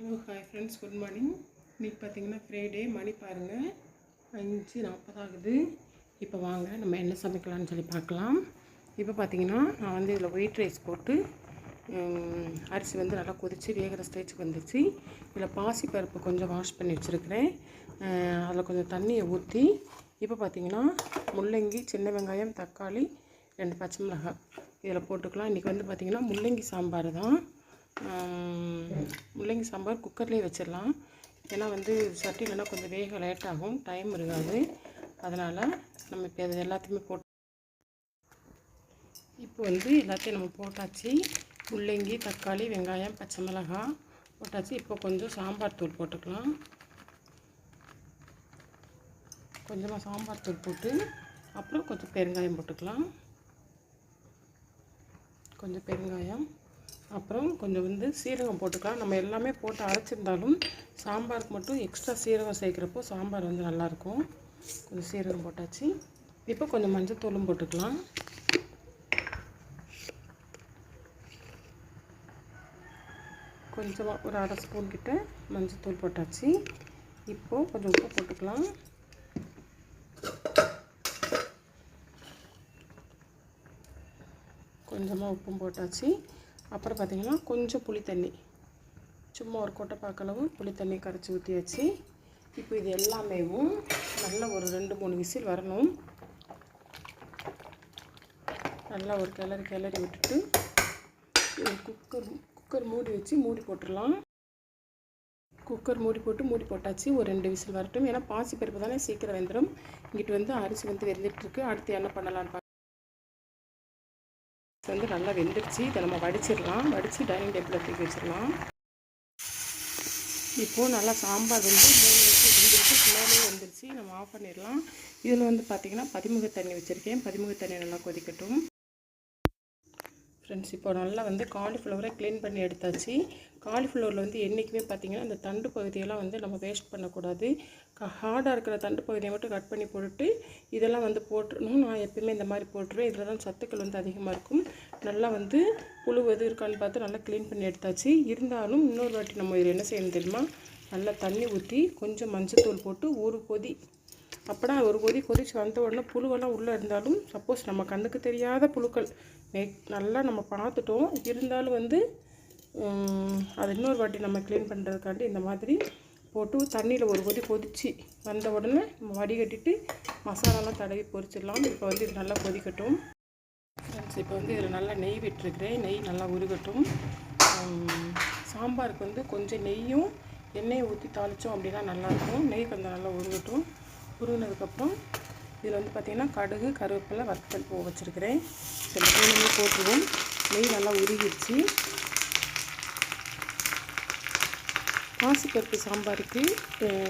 Hello hi friends, good morning. இன்றைக்கி பார்த்தீங்கன்னா Friday, மணி பாருங்கள் 5:40 ஆகுது. இப்போ வாங்க நம்ம என்ன சமைக்கலாம்னு சொல்லி பார்க்கலாம். இப்போ பார்த்தீங்கன்னா நான் வந்து இதில் ஒயிட் ரைஸ் போட்டு அரிசி வந்து நல்லா கொதித்து வேகிற ஸ்டேஜுக்கு வந்துச்சு. இதில் பாசிப்பருப்பு கொஞ்சம் வாஷ் பண்ணி வச்சுருக்கிறேன். அதில் கொஞ்சம் தண்ணியை ஊற்றி இப்போ பார்த்தீங்கன்னா முள்ளங்கி, சின்ன வெங்காயம், தக்காளி, 2 பச்சை மிளகாய் இதில் போட்டுக்கலாம். இன்றைக்கி வந்து பார்த்திங்கன்னா முள்ளங்கி சாம்பார் தான். முள்ளங்கி சாம்பார் குக்கர்லேயே வச்சிடலாம். ஏன்னா வந்து சட்டிலனா கொஞ்சம் வேக லேட் ஆகும், டைம் இருக்காது. அதனால் நம்ம இப்போ அது எல்லாத்தையுமே இப்போ வந்து எல்லாத்தையும் நம்ம போட்டாச்சு. முள்ளங்கி, தக்காளி, வெங்காயம், பச்சை மிளகாய் போட்டாச்சு. இப்போ கொஞ்சம் சாம்பார் தூள் போட்டுக்கலாம். கொஞ்சமாக சாம்பார் தூள் போட்டு அப்புறம் கொஞ்சம் பெருங்காயம் போட்டுக்கலாம். கொஞ்சம் பெருங்காயம், அப்புறம் கொஞ்சம் வந்து சீரகம் போட்டுக்கலாம். நம்ம எல்லாமே போட்டு அரைச்சிருந்தாலும் சாம்பாருக்கு மட்டும் எக்ஸ்ட்ரா சீரகம் சேர்க்குறப்போ சாம்பார் வந்து நல்லாயிருக்கும். கொஞ்சம் சீரகம் போட்டாச்சு. இப்போ கொஞ்சம் மஞ்சத்தூளும் போட்டுக்கலாம். கொஞ்சமாக ஒரு 1/2 ஸ்பூன் கிட்ட மஞ்சத்தூள் போட்டாச்சு. இப்போது கொஞ்சம் உப்பு போட்டுக்கலாம். கொஞ்சமாக உப்பும் போட்டாச்சு. அப்புறம் பார்த்திங்கன்னா கொஞ்சம் புளி தண்ணி, சும்மா ஒரு கொட்டைப்பாக்களவு புளி தண்ணி கரைச்சி ஊற்றியாச்சு. இப்போ இது எல்லாமே நல்லா ஒரு 2-3 விசில் வரணும். நல்லா ஒரு கிளறி விட்டுட்டு குக்கர் மூடி வச்சு மூடி போட்டுடலாம். குக்கர் மூடி போட்டாச்சு. ஒரு 2 விசில் வரட்டும். ஏன்னா பாசிப்பருப்பு தானே சீக்கிரம் வெந்துடும். இங்கிட்டு வந்து அரிசி வந்து வெந்துட்டுருக்கு. அடுத்து என்ன பண்ணலான்னு வந்து நல்லா வெந்துடுச்சு. இதை நம்ம வடிச்சிடலாம். வடித்து டைனிங் டேபிளில் தூக்கி வச்சிடலாம். இப்போது நல்லா சாம்பார் வந்து 3 விசில் வெந்துருச்சு, மேலே வந்துருச்சு. நம்ம ஆஃப் பண்ணிடலாம். இதில் வந்து பார்த்திங்கன்னா பதிமுக தண்ணி வச்சுருக்கேன். பதிமுக தண்ணி நல்லா கொதிக்கட்டும். ஃப்ரெண்ட்ஸ், இப்போ நல்லா வந்து காலிஃப்ளவரை க்ளீன் பண்ணி எடுத்தாச்சு. காலிஃப்ளவரில் வந்து என்றைக்குமே பார்த்திங்கன்னா அந்த தண்டு பகுதியெல்லாம் வந்து நம்ம வேஸ்ட் பண்ணக்கூடாது. ஹார்டாக இருக்கிற தண்டு பகுதியை மட்டும் கட் பண்ணி போட்டுட்டு இதெல்லாம் வந்து போட்டுடணும். நான் எப்பயுமே இந்த மாதிரி போட்டுருவேன். இதில் தான் சத்துக்கள் வந்து அதிகமாக இருக்கும். நல்லா வந்து புழு எது இருக்கான்னு பார்த்து நல்லா க்ளீன் பண்ணி எடுத்தாச்சு. இருந்தாலும் இன்னொரு வாட்டி நம்ம இதில் என்ன செய்யணும் தெரியுமா, நல்லா தண்ணி ஊற்றி கொஞ்சம் மஞ்சத்தூள் போட்டு ஒரு கொதி, அப்போனா ஒரு கொதிச்சு வந்த உடனே புழுவெல்லாம் உள்ளே இருந்தாலும் சப்போஸ் நம்ம கண்ணுக்கு தெரியாத புழுக்கள் நல்லா நம்ம பார்த்துட்டோம், இருந்தாலும் வந்து அது இன்னொரு வாட்டி நம்ம க்ளீன் பண்ணுறதுக்காண்டி இந்த மாதிரி போட்டு தண்ணியில் ஒரு கொதிச்சு வந்த உடனே நம்ம வடிகட்டிட்டு மசாலாலாம் தடவி பொரிச்சிடலாம். இப்போ வந்து இது நல்லா கொதிக்கட்டும். ஃப்ரெண்ட்ஸ், இப்போ வந்து இதில் நல்லா நெய் விட்டுருக்கிறேன். நெய் நல்லா உருகட்டும். சாம்பாருக்கு வந்து கொஞ்சம் நெய்யும் எண்ணெயை ஊற்றி தாளித்தோம் அப்படின்னா நல்லாயிருக்கும். நெய் கொஞ்சம் நல்லா உருகட்டும். உருகினதுக்கப்புறம் இதில் வந்து பார்த்திங்கன்னா கடுகு, கருவேப்பிலை, வத்தல் பூ வச்சுருக்கிறேன். சில நெய் போட்டுருவோம். நெய் நல்லா உருகிடுச்சு. பாசிப்பருப்பு சாம்பாருக்கு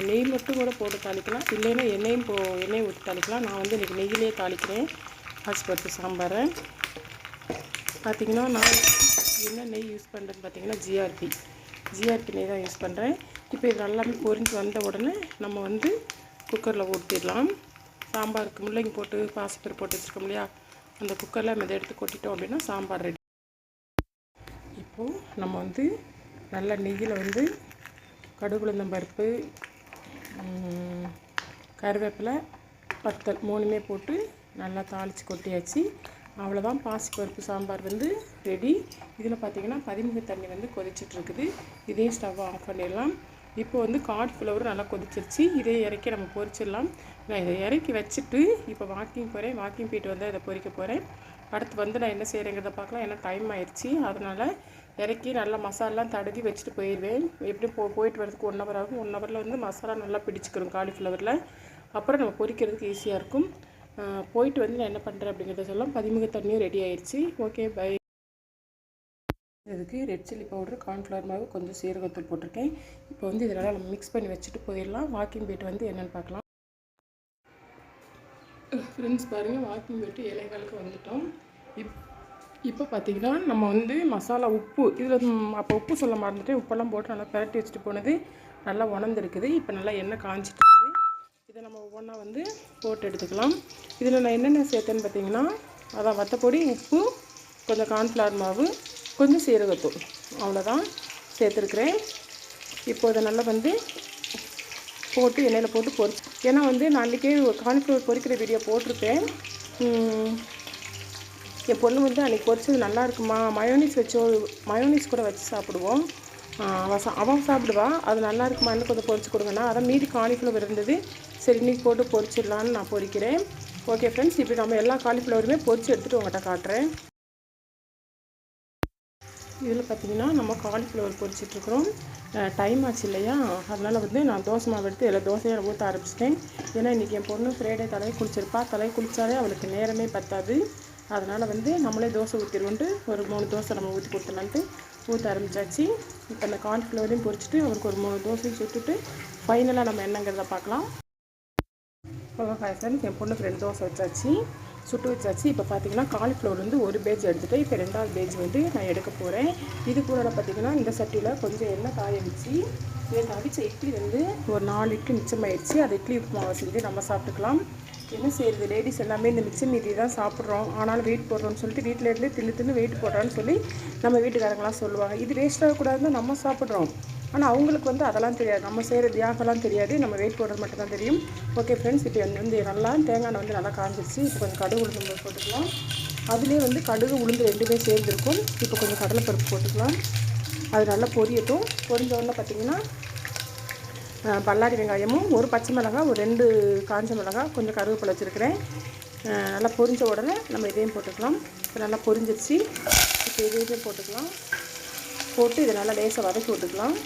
நெய் மட்டும் கூட போட்டு தாளிக்கலாம், இல்லைன்னா எண்ணெய் ஊற்றி தாளிக்கலாம். நான் வந்து இன்றைக்கி நெய்யிலே தாளிக்கிறேன் பாசிப்பருப்பு சாம்பாரை. பார்த்திங்கன்னா நான் என்ன நெய் யூஸ் பண்ணுறேன்னு பார்த்திங்கன்னா ஜிஆர்பி நெய் தான் யூஸ் பண்ணுறேன். இப்போ இது எல்லாமே பொரிஞ்சு வந்த உடனே நம்ம வந்து குக்கரில் ஊற்றிடலாம். சாம்பாருக்கு முள்ளங்கி போட்டு பாசிப்பருப்பு போட்டு வச்சுருக்கோம் இல்லையா, அந்த குக்கரில் நம்ம இதை எடுத்து கொட்டிட்டோம் அப்படின்னா சாம்பார் ரெடி. இப்போது நம்ம வந்து நல்ல நெய்யில் வந்து கடுகு, உளுந்தம் பருப்பு, கருவேப்பிலை, வத்தல் 3மே போட்டு நல்லா தாளித்து கொட்டியாச்சு. அவ்வளோதான், பாசிப்பருப்பு சாம்பார் வந்து ரெடி. இதில் பார்த்திங்கன்னா பதிமுக தண்ணி வந்து கொதிச்சிட்ருக்குது. இதையும் ஸ்டவ்வை ஆஃப் பண்ணிடலாம். இப்போ வந்து காலிஃப்ளவர் நல்லா கொதிச்சிருச்சு. இதை இறக்கி நம்ம பொரிச்சிடலாம். நான் இதை இறக்கி வச்சுட்டு இப்போ வாக்கிங் போயிட்டு வந்து அதை பொரிக்க போகிறேன். அடுத்து வந்து நான் என்ன செய்கிறேங்கிறத பார்க்கலாம். ஏன்னா டைம் ஆயிடுச்சு. அதனால் இறக்கி நல்லா மசாலாலாம் தடவி வச்சுட்டு போயிடுவேன். எப்படியும் போயிட்டு வரதுக்கு 1 ஹவர் ஆகும். 1 ஹவரில் வந்து மசாலா நல்லா பிடிச்சிக்கிறோம் காலிஃப்ளவரில். அப்புறம் நம்ம பொரிக்கிறதுக்கு ஈஸியாக இருக்கும். போயிட்டு வந்து நான் என்ன பண்ணுறேன் அப்படிங்கிறத சொல்லலாம். பதிமுக தண்ணியும் ரெடி ஆயிடுச்சு. Okay, bye. இதுக்கு ரெட் சில்லி பவுடர், கார்ன்ஃப்ளவர் மாவு, கொஞ்சம் சீரகத்தூள் போட்டிருக்கேன். இப்போ வந்து இதெல்லாம் நம்ம மிக்ஸ் பண்ணி வச்சுட்டு போயிடலாம். வாக்கிங் போய்ட்டு வந்து என்னென்னு பார்க்கலாம். ஃப்ரெண்ட்ஸ் பாருங்கள், வாக்கிங் போய்ட்டு 7:15 வந்துட்டோம். இப்போ பார்த்திங்கன்னா நம்ம வந்து மசாலா உப்பு இதில் அப்போ உப்பு சொல்ல மறந்துட்டு உப்பெல்லாம் போட்டு நல்லா பரட்டி வச்சுட்டு போனது நல்லா உணர்ந்துருக்குது. இப்போ நல்லா எண்ணெய் காஞ்சிட்டு இருக்குது. இதை நம்ம ஒவ்வொன்றா வந்து போட்டு எடுத்துக்கலாம். இதில் நான் என்னென்ன சேர்த்தேன்னு பார்த்திங்கன்னா, அதான் வத்தப்பொடி, உப்பு, கொஞ்சம் கார்ன்ஃப்ளவர் மாவு, கொஞ்சம் சீரகத்தூள், அவ்வளோதான் சேர்த்துருக்குறேன். இப்போ அதை நல்லா வந்து போட்டு எண்ணெயில் போட்டு பொரிச்சு, ஏன்னா வந்து நான் அன்றைக்கே காலிஃப்ளவர் பொரிக்கிற வீடியோ போட்டிருப்பேன். என் பொண்ணு வந்து அன்றைக்கி பொரிச்சது நல்லா இருக்குமா, மயோனீஸ் கூட வச்சு சாப்பிடுவோம், அவன் சாப்பிடுவா, அது நல்லா இருக்குமான்னு கொஞ்சம் பொரிச்சு கொடுங்கண்ணா. அதான் மீதி காலிஃப்ளவர் இருந்தது, சரி இன்றைக்கி போட்டு பொரிச்சிடலான்னு நான் பொரிக்கிறேன். ஓகே ஃப்ரெண்ட்ஸ், இப்படி நம்ம எல்லா காலிஃப்ளவருமே பொரிச்சு எடுத்துகிட்டு உங்கள்கிட்ட காட்டுறேன். இதில் பார்த்திங்கன்னா நம்ம காலிஃப்ளவர் பொரிச்சிட்ருக்குறோம். டைம் ஆச்சு இல்லையா, அதனால் வந்து நான் தோசை மாவு எடுத்து எல்லாம் தோசையை ஊற்ற ஆரம்பிச்சிட்டேன். ஏன்னா இன்றைக்கி என் பொண்ணு ஃப்ரைடே தலையை குளிச்சிருப்பா, தலையை குளித்தாலே அவளுக்கு நேரமே பத்தாது. அதனால் வந்து நம்மளே தோசை ஊற்றிடுவோன்ட்டு ஒரு 3 தோசை நம்ம ஊற்றி கொடுத்துலான்ட்டு ஊற்ற ஆரம்பித்தாச்சு. இப்போ அந்த காலிஃப்ளவரையும் பொரிச்சிட்டு அவருக்கு ஒரு 3 தோசையும் சுட்டுட்டு ஃபைனலாக நம்ம என்னங்கிறத பார்க்கலாம். ஃப்ரெண்ட்ஸ், என் பொண்ணுக்கு 2 தோசை வச்சாச்சு, சுட்டு வச்சாச்சு. இப்போ பார்த்தீங்கன்னா காலிஃப்ளவர் வந்து ஒரு பேஜ் எடுத்துகிட்டு இப்போ 2வது பேஜ் வந்து நான் எடுக்க போகிறேன். இது கூட பார்த்திங்கன்னா இந்த சட்டியில் கொஞ்சம் எண்ணெய் காய வச்சு இந்த அவிச்ச இட்லி வந்து ஒரு 4 இட்லி மிச்சமாயிடுச்சு. அது இட்லி உப்புமாவை செஞ்சு நம்ம சாப்பிட்டுக்கலாம். என்ன செய்கிறது, லேடிஸ் எல்லாமே இந்த மிச்சம் மீதி தான் சாப்பிட்றோம், ஆனாலும் வெயிட் போடுறோம்னு சொல்லிட்டு வீட்டில் இருந்து தின்னு வெயிட் போடுறான்னு சொல்லி நம்ம வீட்டுக்காரங்களாம் சொல்லுவாங்க. இது வேஸ்ட் ஆகக்கூடாதுன்னு நம்ம சாப்பிட்றோம், ஆனால் அவங்களுக்கு வந்து அதெல்லாம் தெரியாது, நம்ம செய்கிற தியாகலாம் தெரியாது, நம்ம வெயிட் போடுறது மட்டும் தான் தெரியும். ஓகே ஃப்ரெண்ட்ஸ், இப்போ வந்து நல்லா தேங்காய் வந்து நல்லா காஞ்சிருச்சு. இப்போ கொஞ்சம் கடுகு உளுந்து போட்டுக்கலாம். அதுலேயே வந்து கடுகு உளுந்து 2மே சேர்ந்துருக்கும். இப்போ கொஞ்சம் கடலைப்பருப்பு போட்டுக்கலாம். அது நல்லா பொரியட்டும். பொரிஞ்ச உடனே பார்த்திங்கன்னா பல்லாரி வெங்காயமும் ஒரு பச்சை மிளகாய், ஒரு 2 காஞ்ச மிளகாய், கொஞ்சம் கருவேப்பிலை வச்சுருக்கிறேன். நல்லா பொரிஞ்ச உடனே நம்ம இதையும் போட்டுக்கலாம். இப்போ நல்லா பொரிஞ்சிருச்சு. இப்போ இதையும் போட்டுக்கலாம். போட்டு இதை நல்லா லேசாக வதக்கி விட்டுக்கலாம்.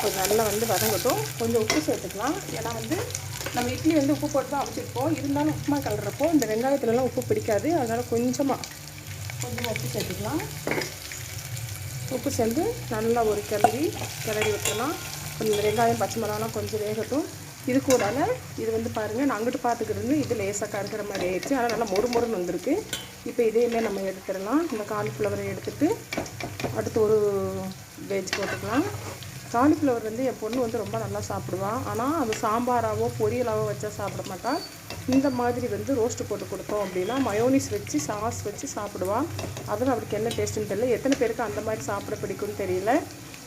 கொஞ்சம் நல்லா வந்து வதங்கட்டும். கொஞ்சம் உப்பு சேர்த்துக்கலாம். ஏன்னா வந்து நம்ம இட்லி வந்து உப்பு போட்டு தான் அரைச்சிருப்போம், இருந்தாலும் உப்புமா கலர்றப்போ இந்த வெங்காயத்துலலாம் உப்பு பிடிக்காது, அதனால் கொஞ்சமாக உப்பு சேர்த்துக்கலாம். உப்பு சேர்ந்து நல்லா ஒரு கிளறி விட்டுலாம். கொஞ்சம் வெங்காயம் பச்சை மிளகாலாம் கொஞ்சம் வேகட்டும். இது கூட இது வந்து பாருங்கள், நான் அங்கிட்டு பார்த்துக்கிறது இது லேசாக கருக்கிற மாதிரி ஆயிடுச்சு, ஆனால் நல்லா மொறுன்னு வந்திருக்கு. இப்போ இதையுமே நம்ம எடுத்துடலாம். இந்த காலிஃப்ளவரை எடுத்துகிட்டு அடுத்து ஒரு பேஜ் போட்டுக்கலாம். காலிஃப்ளவர் வந்து என் பொண்ணு வந்து ரொம்ப நல்லா சாப்பிடுவாள், ஆனால் அது சாம்பாராவோ பொரியலாவோ வச்சா சாப்பிட மாட்டாள். இந்த மாதிரி வந்து ரோஸ்ட்டு போட்டு கொடுத்தோம் அப்படின்னா மயோனிஸ் வச்சு சாஸ் வச்சு சாப்பிடுவாள். அதில் அவருக்கு என்ன டேஸ்ட்டுன்னு தெரியல. எத்தனை பேருக்கு அந்த மாதிரி சாப்பிட பிடிக்கும்னு தெரியல,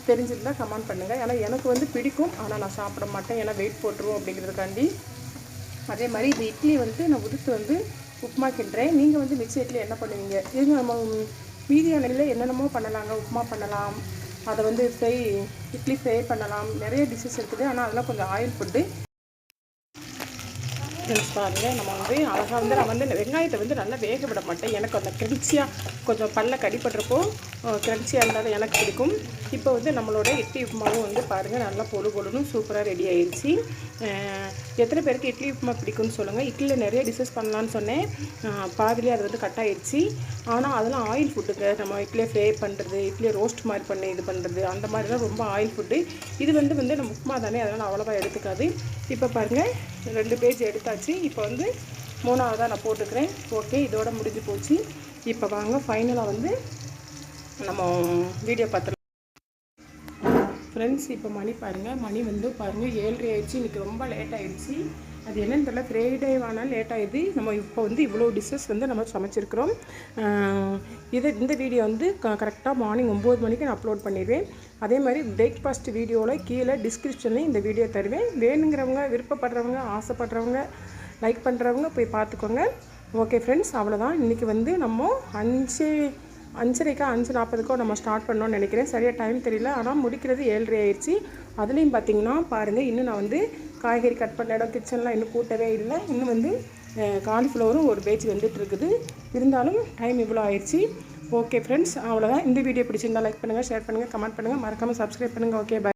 தெரிஞ்சிருந்தால் கமெண்ட் பண்ணுங்கள். ஏன்னா எனக்கு வந்து பிடிக்கும், ஆனால் நான் சாப்பிட மாட்டேன், ஏன்னா வெயிட் போட்டுருவோம் அப்படிங்கிறதுக்காண்டி. அதே மாதிரி இந்த இட்லி வந்து நான் உதுத்து வந்து உப்புமா கிண்டுறேன். நீங்கள் வந்து மிக்ஸி இட்லி என்ன பண்ணுவீங்க? இது நம்ம மீதியானதில் என்னென்னமோ பண்ணலாங்க. உப்புமா பண்ணலாம், அதை வந்து இட்லி ஃப்ரை பண்ணலாம், நிறைய டிஷ்ஷஸ் இருக்குது. ஆனால் அதெல்லாம் கொஞ்சம் ஆயில் ஃபுட்டு. பாருங்கள், நம்ம வந்து அழகாக வந்து நான் வந்து வெங்காயத்தை வந்து நல்லா வேக விட மாட்டேன். எனக்கு அந்த கிரன்ச்சியாக கொஞ்சம் பல்ல கடிப்படுறப்போ கிரன்ச்சியாக இருந்தாலும் எனக்கு பிடிக்கும். இப்போ வந்து நம்மளோட இட்லி உப்புமாவும் வந்து பாருங்கள் நல்லா பொழுன்னு சூப்பராக ரெடி ஆயிடுச்சு. எத்தனை பேருக்கு இட்லி உப்புமா பிடிக்கும்னு சொல்லுங்கள். இட்லியில் நிறைய டிஷ்ஷஸ் பண்ணலான்னு சொன்னேன், பாதிலே அது வந்து கட் ஆகிடுச்சு. ஆனால் அதெல்லாம் ஆயில் ஃபுட்டுங்க. நம்ம இட்லியை ஃப்ரை பண்ணுறது, இட்லியை ரோஸ்ட் மாதிரி பண்ணி இது பண்ணுறது, அந்த மாதிரிலாம் ரொம்ப ஆயில் ஃபுட்டு. இது வந்து நம்ம உப்புமா தானே, அதனால் அவ்வளோவா எடுத்துக்காது. இப்போ பாருங்கள் 2 பேஜ் எடுத்தாச்சு. இப்போ வந்து 3ஆவதாக நான் போட்டுக்கிறேன். ஓகே, இதோட முடிஞ்சு போச்சு. இப்போ வாங்க ஃபைனலாக வந்து நம்ம வீடியோ பார்த்துக்கலாம். ஃப்ரெண்ட்ஸ், இப்போ மணி பாருங்கள், மணி வந்து பாருங்கள் 7:30 ஆயிடுச்சு. இன்றைக்கி ரொம்ப லேட் ஆகிடுச்சு. அது என்னென்னு தெரியல, ஃப்ரைடே ஆனால் லேட் ஆகிடுது. நம்ம இப்போ வந்து இவ்வளோ டிஷ்ஷஸ் வந்து நம்ம சமைச்சிருக்கிறோம். இந்த வீடியோ வந்து கரெக்டாக மார்னிங் 9 மணிக்கு நான் அப்லோட் பண்ணிடுவேன். அதே மாதிரி பிரேக்ஃபாஸ்ட் வீடியோவில் கீழே டிஸ்கிரிப்ஷன்லேயும் இந்த வீடியோ தருவேன். வேணுங்கிறவங்க, விருப்பப்படுறவங்க, ஆசைப்படுறவங்க, லைக் பண்ணுறவங்க போய் பார்த்துக்கோங்க. ஓகே ஃப்ரெண்ட்ஸ், அவ்வளோதான். இன்றைக்கி வந்து நம்ம 5:40 நம்ம ஸ்டார்ட் பண்ணோன்னு நினைக்கிறேன். சரியாக டைம் தெரியல, ஆனால் முடிக்கிறது 7:30 ஆயிடுச்சு. அதுலேயும் பார்த்தீங்கன்னா பாருங்கள், இன்னும் நான் வந்து காய்கறி கட் பண்ண இடம் கிச்சன்லாம் இன்னும் கூட்டவே இல்லை. இன்னும் வந்து காலிஃப்ளவரும் ஒரு பேஜ் வந்துட்டு இருக்குது. இருந்தாலும் டைம் இவ்வளோ ஆயிடுச்சு. ஓகே ஃப்ரெண்ட்ஸ், அவ்வளோதான். இந்த வீடியோ பிடிச்சிருந்தால் லைக் பண்ணுங்கள், ஷேர் பண்ணுங்கள், கமெண்ட் பண்ணுங்கள், மறக்காமல் சப்ஸ்கிரைப் பண்ணுங்கள். Okay, by.